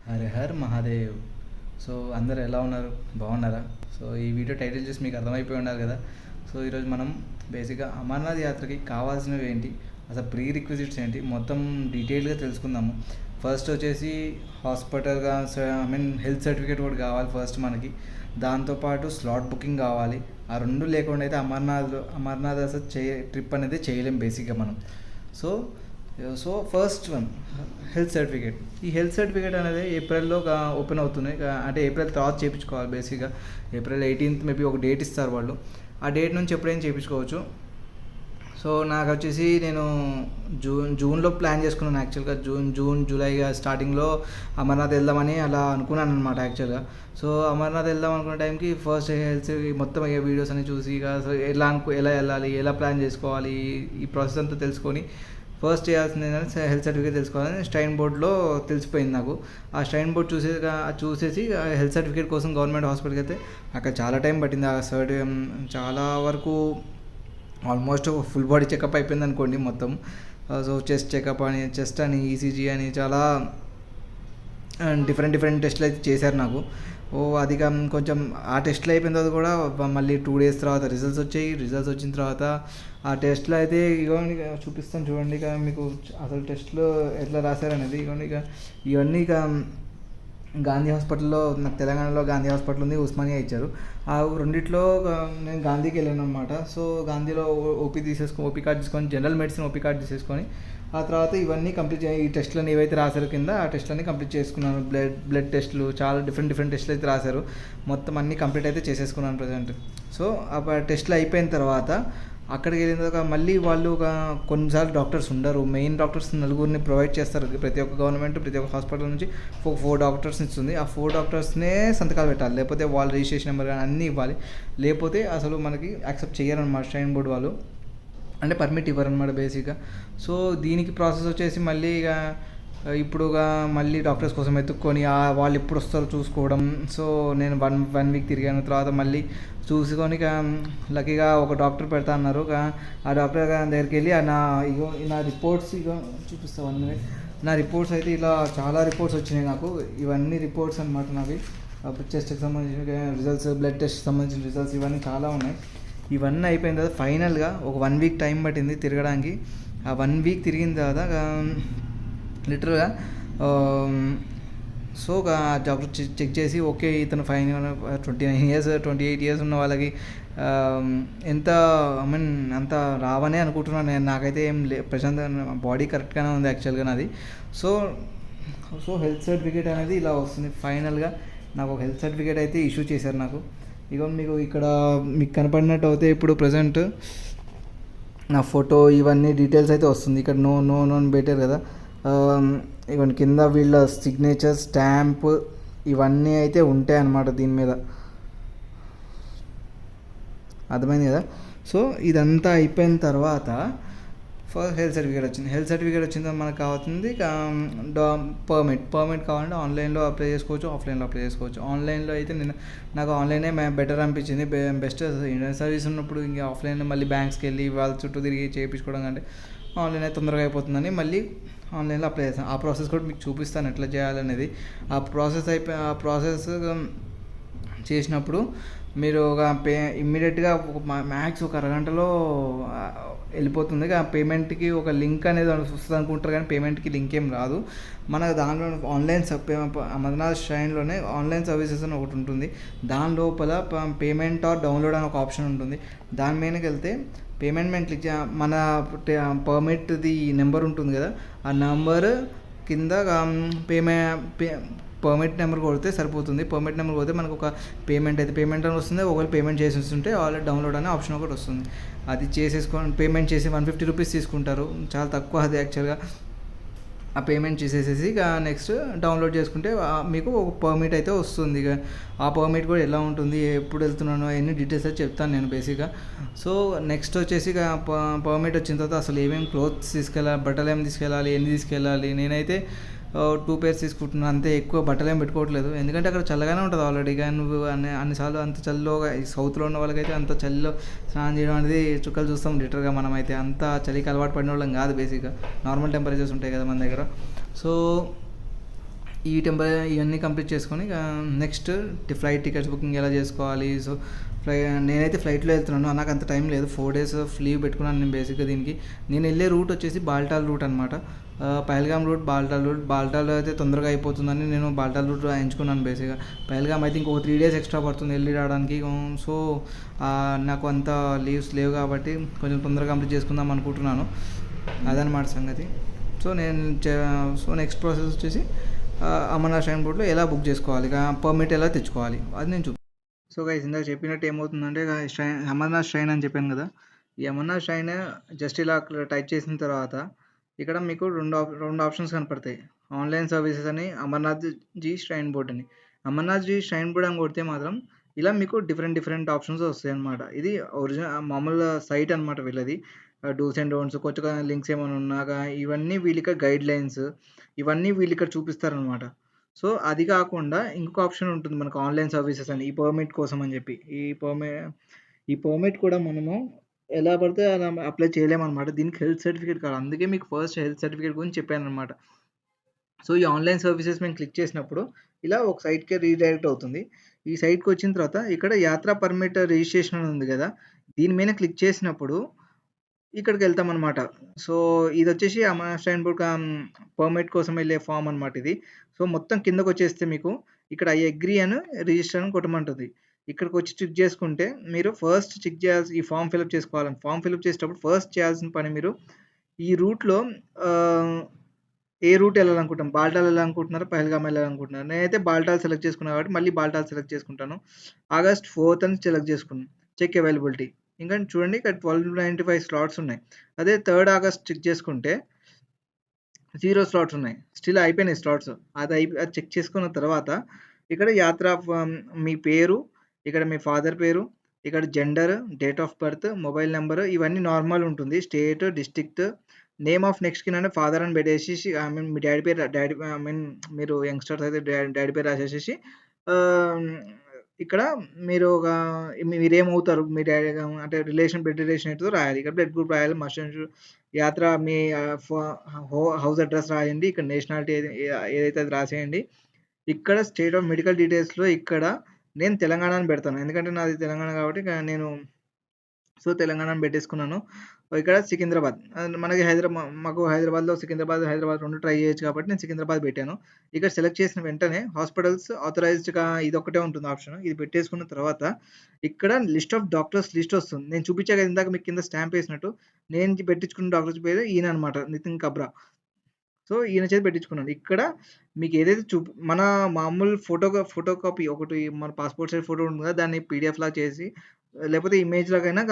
Hari her Mahadev. So అందరు ఎలా ఉన్నారు, బాగున్నారా? సో ఈ వీడియో టైటిల్ చూసి మీకు అర్థమైపోయి ఉండాలి కదా. సో ఈరోజు మనం బేసిక్గా అమర్నాథ్ యాత్రకి కావాల్సినవి ఏంటి, అసలు ప్రీ రిక్విజిట్స్ ఏంటి, మొత్తం డీటెయిల్గా తెలుసుకుందాము. ఫస్ట్ వచ్చేసి హాస్పిటల్గా హెల్త్ సర్టిఫికేట్ కూడా కావాలి ఫస్ట్ మనకి. దాంతోపాటు స్లాట్ బుకింగ్ కావాలి. ఆ రెండు లేకుండా అయితే అమర్నాథ్ అసలు ట్రిప్ అనేది చేయలేం బేసిక్గా మనం. So so first one health certificate. ఈ హెల్త్ సర్టిఫికేట్ అనేది ఏప్రిల్లో ఓపెన్ అవుతున్నాయి, అంటే ఏప్రిల్ తర్వాత చేయించుకోవాలి బేసిక్గా. ఏప్రిల్ 18th మేబీ ఒక డేట్ ఇస్తారు వాళ్ళు. ఆ డేట్ నుంచి ఎప్పుడైనా చేయించుకోవచ్చు. సో నాకు వచ్చేసి నేను జూన్లో ప్లాన్ చేసుకున్నాను యాక్చువల్గా. జూలై స్టార్టింగ్లో అమర్నాథ్ వెళ్దామని అలా అనుకున్నాను అనమాట యాక్చువల్గా. సో అమర్నాథ్ వెళ్దాం అనుకున్న టైంకి ఫస్ట్ హెల్త్ మొత్తం వీడియోస్ అన్ని చూసి సో ఎలా వెళ్ళాలి, ఎలా ప్లాన్ చేసుకోవాలి, ఈ ప్రాసెస్ అంతా తెలుసుకొని ఫస్ట్ చేయాల్సింది ఏంటంటే హెల్త్ సర్టిఫికేట్ తెలుసుకోవాలని స్ట్రైన్ బోర్డ్లో తెలిసిపోయింది నాకు. ఆ స్ట్రైన్ బోర్డ్ చూసేసి హెల్త్ సర్టిఫికేట్ కోసం గవర్నమెంట్ హాస్పిటల్కి అయితే అక్కడ చాలా టైం పట్టింది. ఆ చాలా వరకు ఆల్మోస్ట్ ఫుల్ బాడీ చెకప్ అయిపోయింది అనుకోండి మొత్తం. సో చెస్ట్ అని ఈసీజీ అని చాలా డిఫరెంట్ టెస్ట్లు అయితే చేశారు నాకు. అది కొంచెం ఆ టెస్ట్లు అయిపోయిన తర్వాత కూడా మళ్ళీ 2 days తర్వాత రిజల్ట్స్ వచ్చాయి. రిజల్ట్స్ వచ్చిన తర్వాత ఆ టెస్ట్లో అయితే ఇగోండి చూపిస్తాను చూడండి. ఇక మీకు అసలు టెస్ట్లో ఎట్లా రాశారనేది ఇగోండి. ఇవన్నీ గాంధీ హాస్పిటల్లో, నాకు తెలంగాణలో గాంధీ హాస్పిటల్ ఉంది, ఉస్మానియా ఇచ్చారు. ఆ రెండిట్లో నేను గాంధీకి వెళ్ళాను అనమాట. సో గాంధీలో ఓపీ కార్డ్ తీసుకొని, జనరల్ మెడిసిన్ ఓపీ కార్డ్ తీసేసుకొని ఆ తర్వాత ఇవన్నీ కంప్లీట్ ఈ టెస్ట్లను ఏవైతే రాశారో కింద ఆ టెస్ట్లన్నీ కంప్లీట్ చేసుకున్నాను. బ్లడ్ టెస్ట్లు చాలా డిఫరెంట్ టెస్ట్లు అయితే రాశారు. మొత్తం అన్నీ కంప్లీట్ అయితే చేసేసుకున్నాను ప్రజెంట్. సో ఆ టెస్ట్లు అయిపోయిన తర్వాత అక్కడికి వెళ్ళిన తర్వాత మళ్ళీ వాళ్ళు కొన్నిసార్లు డాక్టర్స్ ఉండరు. మెయిన్ డాక్టర్స్ 4 ప్రొవైడ్ చేస్తారు. ప్రతి ఒక్క గవర్నమెంట్ ప్రతి ఒక్క హాస్పిటల్ నుంచి 4 డాక్టర్స్ ఇస్తుంది. ఆ 4 డాక్టర్స్నే సంతకాలు పెట్టాలి, లేకపోతే వాళ్ళ రిజిస్ట్రేషన్ నెంబర్ కానీ అన్నీ ఇవ్వాలి. లేకపోతే అసలు మనకి యాక్సెప్ట్ చేయరనమాట స్ట్రైన్ బోర్డ్ వాళ్ళు, అంటే పర్మిట్ ఇవ్వరనమాట బేసిక్గా. సో దీనికి ప్రాసెస్ వచ్చేసి మళ్ళీ ఇప్పుడు మళ్ళీ డాక్టర్స్ కోసం ఎత్తుక్కొని వాళ్ళు ఎప్పుడు వస్తారో చూసుకోవడం. సో నేను వన్ వీక్ తిరిగాను. తర్వాత మళ్ళీ చూసుకొని లక్కీగా ఒక డాక్టర్ పెడతా అన్నారు. ఆ డాక్టర్ దగ్గరికి వెళ్ళి నా రిపోర్ట్స్ చూపిస్తా 1 minute. నా రిపోర్ట్స్ అయితే ఇలా చాలా రిపోర్ట్స్ వచ్చినాయి నాకు. ఇవన్నీ రిపోర్ట్స్ అనమాట నావి. చెస్ట్కి సంబంధించిన రిజల్ట్స్, బ్లడ్ టెస్ట్కి సంబంధించిన రిజల్ట్స్, ఇవన్నీ చాలా ఉన్నాయి. ఇవన్నీ అయిపోయిన తర్వాత ఫైనల్గా ఒక 1 week టైం పట్టింది తిరగడానికి. ఆ 1 week తిరిగిన తర్వాత లిటరల్గా సో డాక్టర్ చెక్ చేసి ఓకే ఇతను 29 years 28 years ఉన్న వాళ్ళకి ఎంత అంత రావనే అనుకుంటున్నాను నేను. నాకైతే ఏం ప్రశాంత బాడీ కరెక్ట్గానే ఉంది యాక్చువల్గా నాది. సో హెల్త్ సర్టిఫికేట్ అనేది ఇలా వస్తుంది. ఫైనల్గా నాకు ఒక హెల్త్ సర్టిఫికేట్ అయితే ఇష్యూ చేశారు నాకు. మీకు ఇక్కడ మీకు కనపడినట్టు అయితే ఇప్పుడు ప్రజెంట్ నా ఫోటో ఇవన్నీ డీటెయిల్స్ అయితే వస్తుంది. ఇక్కడ నో అని పెట్టారు కదా. ఇవన్నీ కింద వీళ్ళ సిగ్నేచర్, స్టాంప్ ఇవన్నీ అయితే ఉంటాయి అన్నమాట దీని మీద. అర్థమైంది కదా. సో ఇదంతా అయిపోయిన తర్వాత ఫస్ట్ హెల్త్ సర్టిఫికేట్ వచ్చింది. హెల్త్ సర్టిఫికేట్ వచ్చిన తర్వాత మనకు కావాల్సింది పర్మిట్ కావాలంటే ఆన్లైన్లో అప్లై చేసుకోవచ్చు, ఆఫ్లైన్లో అప్లై చేసుకోవచ్చు. ఆన్లైన్లో అయితే నాకు ఆన్లైనే బెటర్ అనిపించింది, బెస్ట్. ఇండియన్ సర్వీస్ ఉన్నప్పుడు ఇంకా ఆఫ్లైన్లో మళ్ళీ బ్యాంక్స్కి వెళ్ళి వాళ్ళ చుట్టూ తిరిగి చేయించుకోవడం కంటే ఆన్లైన్ అయితే తొందరగా అయిపోతుందని మళ్ళీ ఆన్లైన్లో అప్లై చేస్తాను. ఆ ప్రాసెస్ కూడా మీకు చూపిస్తాను ఎట్లా చేయాలనేది. ఆ ప్రాసెస్ చేసినప్పుడు మీరు ఇమ్మీడియట్గా మ్యాక్స్ ఒక అరగంటలో వెళ్ళిపోతుంది. పేమెంట్కి ఒక లింక్ అనేది వస్తుంది అనుకుంటారు, కానీ పేమెంట్కి లింక్ ఏం రాదు. మన దానిలో ఆన్లైన్ అమర్నాథ్ ష్రైన్లోనే ఆన్లైన్ సర్వీసెస్ అని ఒకటి ఉంటుంది. దాని లోపల పేమెంట్ ఆర్ డౌన్లోడ్ అని ఒక ఆప్షన్ ఉంటుంది. దాని మీదకి వెళ్తే పేమెంట్ మేము క్లిక్ మన పర్మిట్ది నెంబర్ ఉంటుంది కదా, ఆ నెంబర్ కింద పర్మిట్ నెంబర్ కొడితే సరిపోతుంది. పర్మిట్ నెంబర్ కొడితే మనకు ఒక పేమెంట్ అని వస్తుంది. ఒకవేళ పేమెంట్ చేసి వస్తుంటే ఆల్రెడీ డౌన్లోడ్ అనే ఆప్షన్ ఒకటి వస్తుంది. అది పేమెంట్ చేసి 150 rupees తీసుకుంటారు, చాలా తక్కువ అది యాక్చువల్గా. ఆ పేమెంట్ చేసేసి నెక్స్ట్ డౌన్లోడ్ చేసుకుంటే మీకు ఒక పర్మిట్ అయితే వస్తుంది. ఆ పర్మిట్ కూడా ఎలా ఉంటుంది, ఎప్పుడు వెళ్తున్నానో అవన్నీ డీటెయిల్స్ అయితే చెప్తాను నేను బేసిక్గా. సో నెక్స్ట్ వచ్చేసి పర్మిట్ వచ్చిన తర్వాత అసలు ఏమేమి క్లోత్స్ తీసుకెళ్ళాలి, బట్టలు ఏమి తీసుకెళ్ళాలి, ఎన్ని తీసుకెళ్ళాలి. నేనైతే 2 pairs తీసుకుంటున్నాను అంతే, ఎక్కువ బట్టలు ఏం పెట్టుకోవట్లేదు. ఎందుకంటే అక్కడ చల్లగానే ఉంటుంది ఆల్రెడీ. కానీ నువ్వు అన్నిసార్లు అంత చలిలో సౌత్లో ఉన్న వాళ్ళకైతే అంత చలిలో స్నానం చేయడం అనేది చుక్కలు చూస్తాం లిటర్గా. మనమైతే అంత చలికి అలవాటు పడిన వాళ్ళం కాదు బేసిక్గా. నార్మల్ టెంపరేచర్స్ ఉంటాయి కదా మన దగ్గర. సో ఈ ఇవన్నీ కంప్లీట్ చేసుకొని నెక్స్ట్ ఫ్లైట్ టికెట్స్ బుకింగ్ ఎలా చేసుకోవాలి. సో నేనైతే ఫ్లైట్లో వెళ్తున్నాను, నాకు అంత టైం లేదు. 4 days లీవ్ పెట్టుకున్నాను నేను బేసిక్గా దీనికి. నేను వెళ్ళే రూట్ వచ్చేసి బాల్టాల్ రూట్ అనమాట. Pahalgam route, Baltal route. బాల్టాల్ అయితే తొందరగా అయిపోతుందని నేను బాల్టాల్ రూట్ ఎంచుకున్నాను బేసిక్గా. పహల్గామ్ అయితే ఇంకో 3 days ఎక్స్ట్రా పడుతుంది వెళ్ళి రావడానికి. సో నాకు అంత లీవ్స్ లేవు కాబట్టి కొంచెం తొందరగా కంప్లీట్ చేసుకుందాం అనుకుంటున్నాను. అదనమాట సంగతి. సో సో నెక్స్ట్ ప్రాసెస్ వచ్చేసి అమర్నాథ్ ష్రైన్ బోర్డ్లో ఎలా బుక్ చేసుకోవాలి, పర్మిట్ ఎలా తెచ్చుకోవాలి అది నేను సో గైస్ ఇందాక చెప్పినట్టు ఏమవుతుందంటే, అమర్నాథ్ ష్రైన్ అని చెప్పాను కదా. ఈ అమర్నాథ్ ష్రైన్ జస్ట్ ఇలా టైప్ చేసిన తర్వాత ఇక్కడ మీకు రెండు ఆప్షన్స్ కనపడతాయి. ఆన్లైన్ సర్వీసెస్ అని, అమర్నాథ్ జీ ష్రైన్ బోర్డ్ అని. అమర్నాథ్ జీ ష్రైన్ బోర్డ్ అని కొడితే మాత్రం ఇలా మీకు డిఫరెంట్ ఆప్షన్స్ వస్తాయి అనమాట. ఇది ఒరిజినల్ మామూలు సైట్ అనమాట వీళ్ళది. డూస్ అండ్ డోంట్స్, కొత్తగా లింక్స్ ఏమైనా ఉన్నాగా ఇవన్నీ వీళ్ళకి గైడ్ లైన్స్, ఇవన్నీ వీళ్ళు ఇక్కడ చూపిస్తారనమాట. సో అది కాకుండా ఇంకొక ఆప్షన్ ఉంటుంది మనకు, ఆన్లైన్ సర్వీసెస్ అని, ఈ పర్మిట్ కోసం అని చెప్పి. ఈ పర్మిట్ కూడా మనము ఎలా పడితే అలా అప్లై చేయలేమన్నమాట. దీనికి హెల్త్ సర్టిఫికేట్ కావాలి. అందుకే మీకు ఫస్ట్ హెల్త్ సర్టిఫికేట్ గురించి చెప్పాను అనమాట. సో ఈ ఆన్లైన్ సర్వీసెస్ మేము క్లిక్ చేసినప్పుడు ఇలా ఒక సైట్కి రీడైరెక్ట్ అవుతుంది. ఈ సైట్కి వచ్చిన తర్వాత ఇక్కడ యాత్రా పర్మిట్ రిజిస్ట్రేషన్ అని ఉంది కదా, దీని మీద క్లిక్ చేసినప్పుడు ఇక్కడికి వెళ్తామన్నమాట. సో ఇది వచ్చేసి అమర్నాథ్ ష్రైన్ బోర్డ్ పర్మిట్ కోసం వెళ్ళే ఫామ్ అనమాట ఇది. సో మొత్తం కిందకు వచ్చేస్తే మీకు ఇక్కడ ఐ అగ్రీ అని రిజిస్టర్ అని కొట్టమంటుంది. ఇక్కడికి వచ్చి చెక్ చేసుకుంటే మీరు ఫస్ట్ చెక్ చేయాల్సి, ఈ ఫామ్ ఫిల్అప్ చేసుకోవాలని, ఫామ్ ఫిల్అప్ చేసేటప్పుడు ఫస్ట్ చేయాల్సిన పని, మీరు ఈ రూట్లో ఏ రూట్ వెళ్ళాలనుకుంటాం, బాల్టాల్ వెళ్ళాలనుకుంటున్నారా, పహల్గామ్ వెళ్ళాలనుకుంటున్నారు. నేనైతే బాల్టాల్ సెలెక్ట్ చేసుకున్నాను కాబట్టి మళ్ళీ బాల్టాల్ సెలెక్ట్ చేసుకుంటాను. August 4th అని సెలెక్ట్ చేసుకున్నాను. Check availability. ఇంకా చూడండి ఇక్కడ 1295 స్లాట్స్ ఉన్నాయి. అదే 3rd August చెక్ చేసుకుంటే 0 స్లాట్స్ ఉన్నాయి. స్టిల్ అయిపోయినాయి స్లాట్స్. అది చెక్ చేసుకున్న తర్వాత ఇక్కడ మీ పేరు, ఇక్కడ మీ ఫాదర్ పేరు, ఇక్కడ gender, date of birth, mobile number ఇవన్నీ నార్మల్ ఉంటుంది. State, district, name of next kin అంటే ఫాదర్ అని పెట్టేసేసి, ఐ మీన్ మీ డాడీ పేరు, ఐ మీన్ మీరు యంగ్స్టర్స్ అయితే డాడీ పేరు రాసేసేసి, ఇక్కడ మీరు ఒక మీరేమవుతారు, మీ డాడీ అంటే బ్లడ్ రిలేషన్ అవుతుందో రాయాలి. ఇక్కడ బ్లడ్ గ్రూప్ రాయాలి. మస్ట్ యాత్ర మీ హౌస్ అడ్రస్ రాయండి. ఇక్కడ నేషనాలిటీ ఏదైతే అది రాసేయండి. ఇక్కడ స్టేట్ ఆఫ్ మెడికల్ డీటెయిల్స్లో ఇక్కడ నేను తెలంగాణ అని పెడతాను, ఎందుకంటే నాది తెలంగాణ కాబట్టి నేను సో తెలంగాణని పెట్టేసుకున్నాను. ఇక్కడ సికింద్రాబాద్, మనకి మాకు హైదరాబాద్లో హైదరాబాద్ రెండు ట్రై చేయొచ్చు కాబట్టి నేను సికింద్రాబాద్ పెట్టాను. ఇక్కడ సెలెక్ట్ చేసిన వెంటనే హాస్పిటల్స్ ఆథరైజ్డ్గా ఇది ఒకటే ఉంటుంది ఆప్షన్. ఇది పెట్టేసుకున్న తర్వాత ఇక్కడ లిస్ట్ ఆఫ్ డాక్టర్స్ లిస్ట్ వస్తుంది. నేను చూపించాక ఇందాక మీకు కింద స్టాంప్ వేసినట్టు నేను పెట్టించుకున్న డాక్టర్స్ పేరు ఈయన అనమాట, నితిన్ కబ్రా. సో ఈయన చేతి పెట్టించుకున్నాను. ఇక్కడ మీకు ఏదైతే మన మామూలు ఫోటో కాపీ ఒకటి, మన పాస్పోర్ట్ సైజ్ ఫోటో ఉంటుంది కదా, దాన్ని పీడిఎఫ్ లాగా చేసి లేకపోతే ఇమేజ్ లాగైనా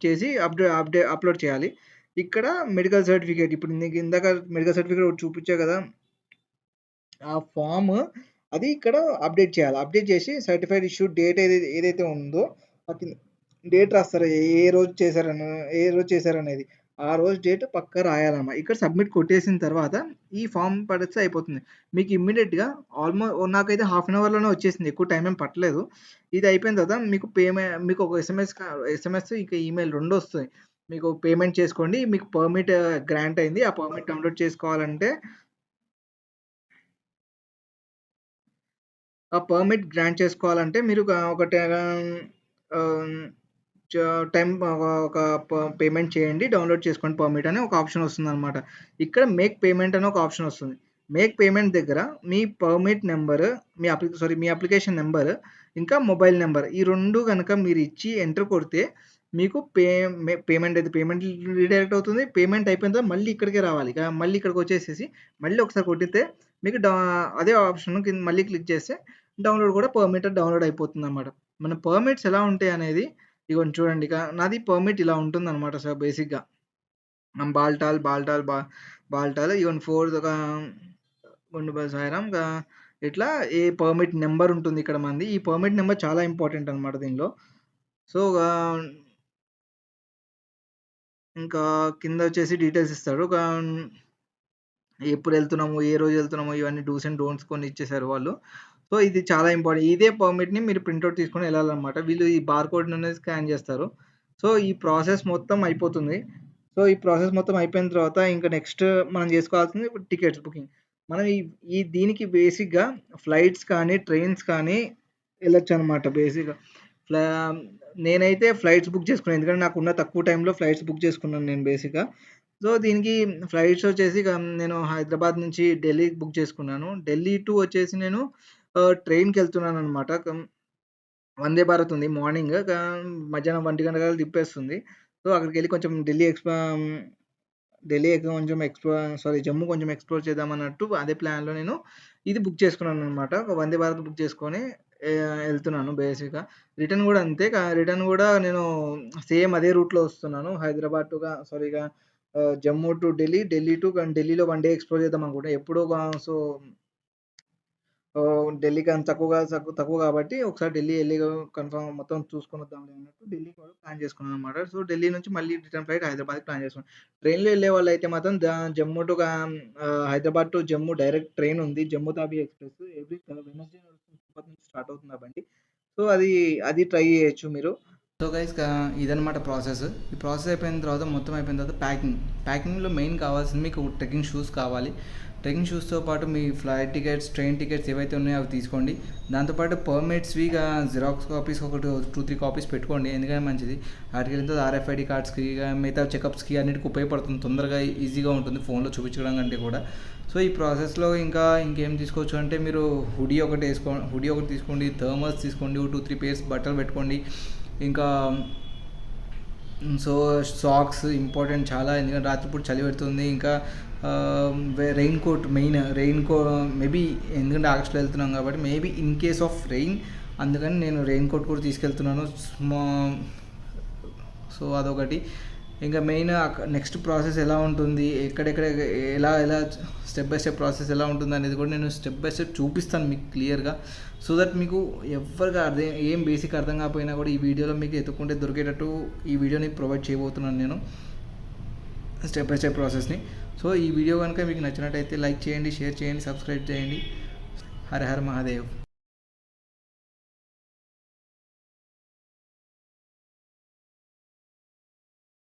చేసి అప్లోడ్ చేయాలి. ఇక్కడ మెడికల్ సర్టిఫికేట్, ఇప్పుడు నీకు ఇందాక మెడికల్ సర్టిఫికేట్ ఒకటి చూపించా కదా, ఆ ఫామ్ అది ఇక్కడ అప్డేట్ చేయాలి. అప్డేట్ చేసి సర్టిఫైడ్ ఇష్యూ డేట్ ఏదైతే ఉందో డేట్ రాస్తారు, ఏ రోజు చేశారనేది. ఆ రోజు డేట్ పక్కా రాయాలన్నమాట. ఇక్కడ సబ్మిట్ కొట్టేసిన తర్వాత ఈ ఫామ్ పడితే అయిపోతుంది. మీకు ఇమ్మీడియట్గా నాకైతే హాఫ్ అన్ అవర్లోనే వచ్చేసింది, ఎక్కువ టైం ఏం పట్టలేదు. ఇది అయిపోయిన తర్వాత మీకు ఒక ఎస్ఎంఎస్ ఇంకా ఈమెయిల్ రెండు వస్తాయి. మీకు పేమెంట్ చేసుకోండి, మీకు పర్మిట్ గ్రాంట్ అయింది. ఆ పర్మిట్ డౌన్లోడ్ చేసుకోవాలంటే మీరు ఒక టైం ఒక పేమెంట్ చేయండి, డౌన్లోడ్ చేసుకోండి పర్మిట్ అని ఒక ఆప్షన్ వస్తుందన్నమాట. ఇక్కడ మేక్ పేమెంట్ అని ఒక ఆప్షన్ వస్తుంది. మేక్ పేమెంట్ దగ్గర మీ పర్మిట్ నెంబర్, మీ అప్లికేషన్ నెంబర్, ఇంకా మొబైల్ నెంబర్, ఈ రెండు కనుక మీరు ఇచ్చి ఎంటర్ కొడితే మీకు పేమెంట్ రీడైరెక్ట్ అవుతుంది. పేమెంట్ అయిపోయిన తర్వాత మళ్ళీ ఇక్కడికే రావాలి. మళ్ళీ ఇక్కడికి వచ్చేసేసి మళ్ళీ ఒకసారి కొట్టితే మీకు అదే ఆప్షన్ కింద మళ్ళీ క్లిక్ చేస్తే డౌన్లోడ్ కూడా పర్మిట్ డౌన్లోడ్ అయిపోతుంది అన్నమాట. మన పర్మిట్స్ ఎలా ఉంటాయి అనేది ఇగోండి చూడండి. నాది పర్మిట్ ఇలా ఉంటుంది అనమాట సార్. బేసిక్గా బాల్టాల్ ఈవెన్ 4 గుండుబల్ సాయిరామ్ ఇట్లా ఏ పర్మిట్ నెంబర్ ఉంటుంది ఇక్కడ మంది. ఈ పర్మిట్ నెంబర్ చాలా ఇంపార్టెంట్ అనమాట దీనిలో. సో ఇంకా కింద వచ్చేసి డీటెయిల్స్ ఇస్తాడు. ఎప్పుడు వెళ్తున్నాము, ఏ రోజు వెళ్తున్నాము, ఇవన్నీ డూస్ అండ్ డోంట్స్ కొన్ని ఇచ్చేసారు వాళ్ళు. సో ఇది చాలా ఇంపార్టెంట్. ఇదే పర్మిట్ని మీరు ప్రింట్అవుట్ తీసుకొని వెళ్ళాలన్నమాట. వీళ్ళు ఈ బార్కోడ్ అనేది స్కాన్ చేస్తారు. సో ఈ ప్రాసెస్ మొత్తం అయిపోతుంది. సో ఈ ప్రాసెస్ మొత్తం అయిపోయిన తర్వాత ఇంకా నెక్స్ట్ మనం చేసుకోవాల్సింది టికెట్స్ బుకింగ్. మనం ఈ ఈ దీనికి బేసిక్‌గా ఫ్లైట్స్ కానీ, ట్రైన్స్ కానీ ఎళ్ళొచ్చనమాట బేసిక్‌గా. ఫ్లా నేనైతే ఫ్లైట్స్ బుక్ చేసుకున్నాను. ఎందుకంటే నాకున్న తక్కువ టైంలో ఫ్లైట్స్ బుక్ చేసుకున్నాను నేను బేసిక్‌గా. సో, దీనికి ఫ్లైట్స్ వచ్చేసి నేను హైదరాబాద్ నుంచి ఢిల్లీకి బుక్ చేసుకున్నాను. ఢిల్లీ టు వచ్చేసి నేను ట్రైన్‌కెళ్తున్నాననమాట. వందే భారత్ ఉంది మార్నింగ్. మధ్యాహ్నం 1 గంటకల్లా దింపేస్తుంది. సో, అక్కడికెళ్ళి కొంచెం ఢిల్లీ కొంచెం జమ్మూ కొంచెం ఎక్స్‌ప్లోర్ చేద్దామన్నట్టు అదే ప్లాన్‌లో నేను ఇది బుక్ చేసుకున్నాననమాట. ఒక వందే భారత్ బుక్ చేసుకొని ఎళ్తున్నాను బేసిక్‌గా. రిటర్న్ గూడా అంతే. రిటర్న్ గూడా నేను సేమ్ అదే రూట్‌లో వస్తున్నాను. హైదరాబాద్ టు జమ్మూ టు ఢిల్లీ, ఢిల్లీలో 1 డే ఎక్స్‌ప్లోర్ చేద్దామనుకుంటా. ఎప్పుడో సో ఢిల్లీకి అంత తక్కువ కాబట్టి ఒకసారి ఢిల్లీ ఎళ్లి కన్ఫర్మ్ మొత్తం చూసుకొనొద్దాంలే అన్నట్టు ఢిల్లీ కూడా ప్లాన్ చేసుకున్నాననమాట. సో, ఢిల్లీ నుంచి మళ్ళీ రిటర్న్ ఫ్లైట్ హైదరాబాద్‌కి ప్లాన్ చేసుకున్నాను. ట్రైన్‌లో ఎళ్ళేవాళ్ళైతే మాత్రం Jammu to Hyderabad to Jammu direct train ఉంది. జమ్మూ తావి ఎక్స్‌ప్రెస్ ఎవ్రీ వెడ్నెస్‌డే నడుస్తుంది. తిరుపతి నుంచి స్టార్ట్ అవుతుంది ఆ బండి. సో, అది ట్రై చేయొచ్చు మీరు. సో గైస్ ఇదనమాట ప్రాసెస్. ఈ ప్రాసెస్ అయిపోయిన తర్వాత మొత్తం అయిపోయిన తర్వాత ప్యాకింగ్‌లో మెయిన్ కావాల్సింది మీకు ట్రెక్కింగ్ షూస్ కావాలి. ట్రెక్కింగ్ షూస్‌తో పాటు మీ ఫ్లైట్ టికెట్స్, ట్రైన్ టికెట్స్ ఏవైతే ఉన్నాయో అవి తీసుకోండి. దాంతోపాటు పర్మిట్స్‌వి జిరాక్స్ కాపీస్ ఒక 2, 3 కాపీస్ పెట్టుకోండి. ఎందుకంటే మంచిది. వాటికెళ్ళిన తర్వాత ఆర్ఎఫ్ఐడి కార్డ్స్‌కి మిగతా చెకప్స్‌కి అన్నిటికి ఉపయోగపడుతుంది. తొందరగా ఈజీగా ఉంటుంది ఫోన్‌లో చూపించడం కంటే కూడా. సో, ఈ ప్రాసెస్‌లో ఇంకేం తీసుకోవచ్చు అంటే మీరు హుడీ ఒకటి తీసుకోండి, థర్మల్స్ తీసుకోండి, 2, 3 పెయిర్స్ బట్టలు పెట్టుకోండి. ఇంకా సో, సాక్స్ ఇంపార్టెంట్ చాలా. ఎందుకంటే రాత్రిపూట చలి పెడుతుంది. ఇంకా రెయిన్ కోట్ మేబీ ఎందుకంటే ఆగస్టులో వెళ్తున్నాం కాబట్టి maybe in case of rain అందుకని నేను రెయిన్ కోట్ కూడా తీసుకెళ్తున్నాను. సో, అదొకటి. ఇంకా మెయిన్ నెక్స్ట్ ప్రాసెస్ ఎలా ఉంటుంది, ఎక్కడెక్కడ ఎలా స్టెప్ బై స్టెప్ ప్రాసెస్ ఎలా ఉంటుంది అనేది కూడా నేను స్టెప్ బై స్టెప్ చూపిస్తాను మీకు క్లియర్గా. సో దట్ మీకు ఎవరికి ఏం బేసిక్ అర్థం కాకపోయినా కూడా ఈ వీడియోలో మీకు ఎత్తుకుంటే దొరికేటట్టు ఈ వీడియోని ప్రొవైడ్ చేయబోతున్నాను నేను స్టెప్ బై స్టెప్ ప్రాసెస్ని. సో, ఈ వీడియో కనుక మీకు నచ్చినట్టయితే లైక్ చేయండి, షేర్ చేయండి, సబ్స్క్రైబ్ చేయండి. హర హర మహాదేవ్.